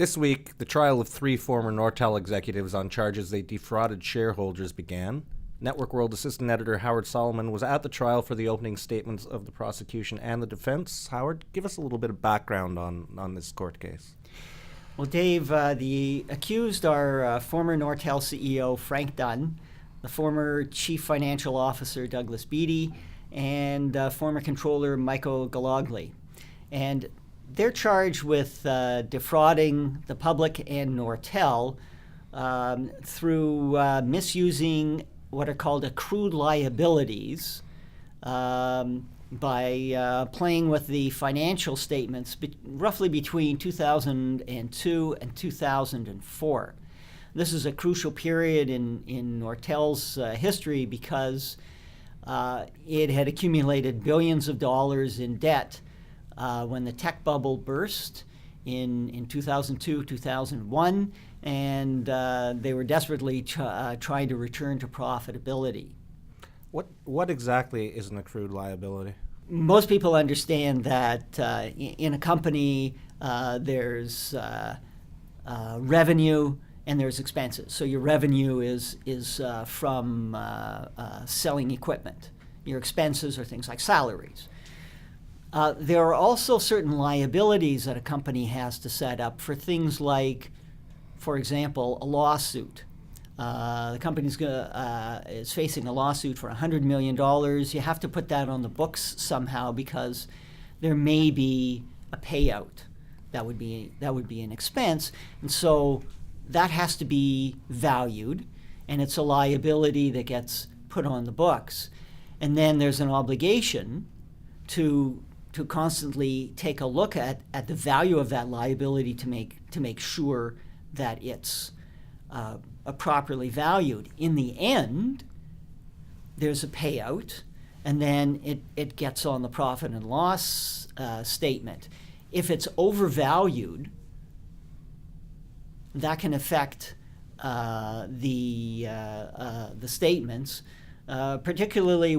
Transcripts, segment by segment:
This week, the trial of 3 former Nortel executives on charges they defrauded shareholders began. Network World Assistant Editor Howard Solomon was at the trial for the opening statements of the prosecution and the defense. Howard, give us a little bit of background on this court case. Well, Dave, the accused are former Nortel CEO Frank Dunn, the former Chief Financial Officer Douglas Beattie, and former Controller Michael Galogly. And they're charged with defrauding the public and Nortel through misusing what are called accrued liabilities by playing with the financial statements roughly between 2002 and 2004. This is a crucial period in Nortel's history because it had accumulated billions of dollars in debt when the tech bubble burst in 2002, 2001, and they were desperately trying to return to profitability. What exactly is an accrued liability? Most people understand that in a company there's revenue and there's expenses. So your revenue is from selling equipment. Your expenses are things like salaries. There are also certain liabilities that a company has to set up for things like, for example, a lawsuit. The company is facing a lawsuit for $100 million. You have to put that on the books somehow because there may be a payout. That would be an expense, and so that has to be valued, and it's a liability that gets put on the books. And then there's an obligation to constantly take a look at the value of that liability to make sure that it's properly valued. In the end, there's a payout, and then it gets on the profit and loss statement. If it's overvalued, that can affect the statements. Particularly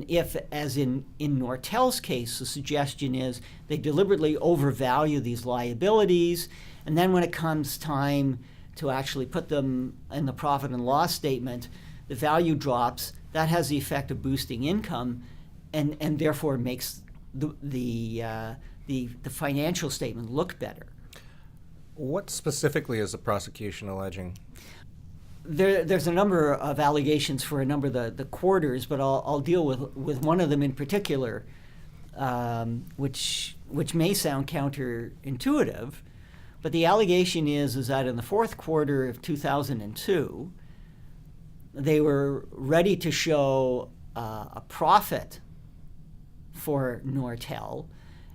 if, as in Nortel's case, the suggestion is they deliberately overvalue these liabilities, and then when it comes time to actually put them in the profit and loss statement, the value drops. That has the effect of boosting income, and therefore makes the financial statement look better. What specifically is the prosecution alleging? There's a number of allegations for a number of the quarters, but I'll deal with one of them in particular, which may sound counterintuitive, but the allegation is that in the fourth quarter of 2002, they were ready to show a profit for Nortel,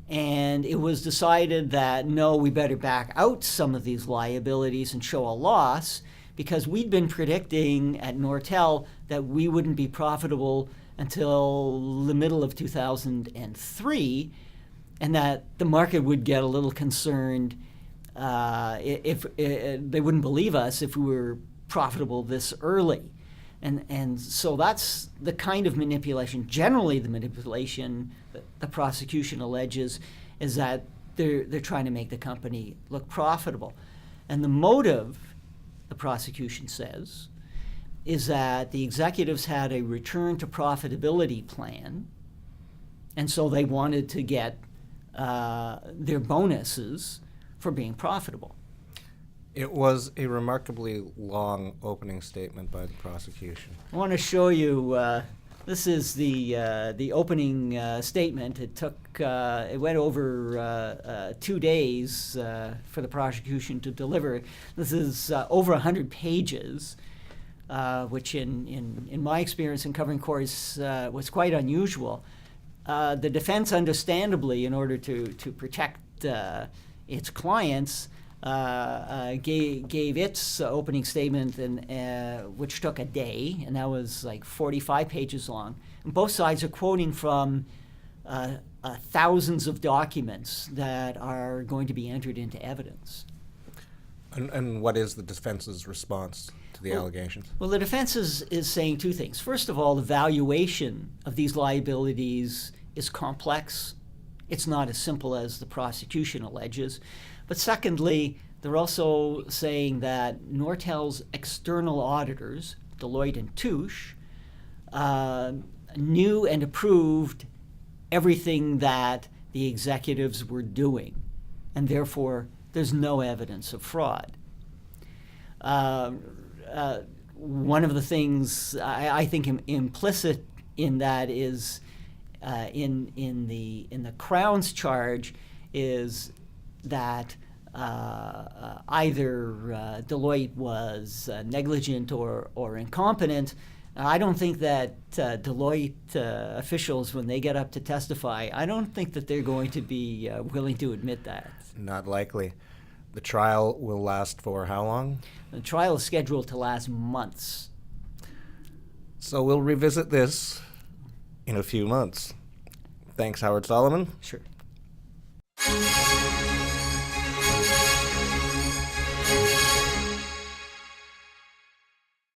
and it was decided that no, we better back out some of these liabilities and show a loss, because we'd been predicting at Nortel that we wouldn't be profitable until the middle of 2003, and that the market would get a little concerned if they wouldn't believe us if we were profitable this early. And so that's the kind of manipulation, generally the manipulation that the prosecution alleges, is that they're trying to make the company look profitable. And the motive, the prosecution says, is that the executives had a return to profitability plan, and so they wanted to get their bonuses for being profitable. It was a remarkably long opening statement by the prosecution. I want to show you, this is the opening statement. It went over 2 days for the prosecution to deliver. This is over 100 pages, which in my experience in covering courts was quite unusual. The defense, understandably, in order to protect its clients, gave its opening statement, which took a day, and that was like 45 pages long. And both sides are quoting from thousands of documents that are going to be entered into evidence. And what is the defense's response to the allegations? Well, the defense is saying two things. First of all, the valuation of these liabilities is complex. It's not as simple as the prosecution alleges. But secondly, They're also saying that Nortel's external auditors, Deloitte and Touche, knew and approved everything that the executives were doing, and therefore there's no evidence of fraud. One of the things I think implicit in that is in the Crown's charge is that either Deloitte was negligent or incompetent. I don't think that Deloitte officials, when they get up to testify, I don't think that they're going to be willing to admit that. Not likely. The trial will last for how long? The trial is scheduled to last months. So we'll revisit this in a few months. Thanks, Howard Solomon. Sure.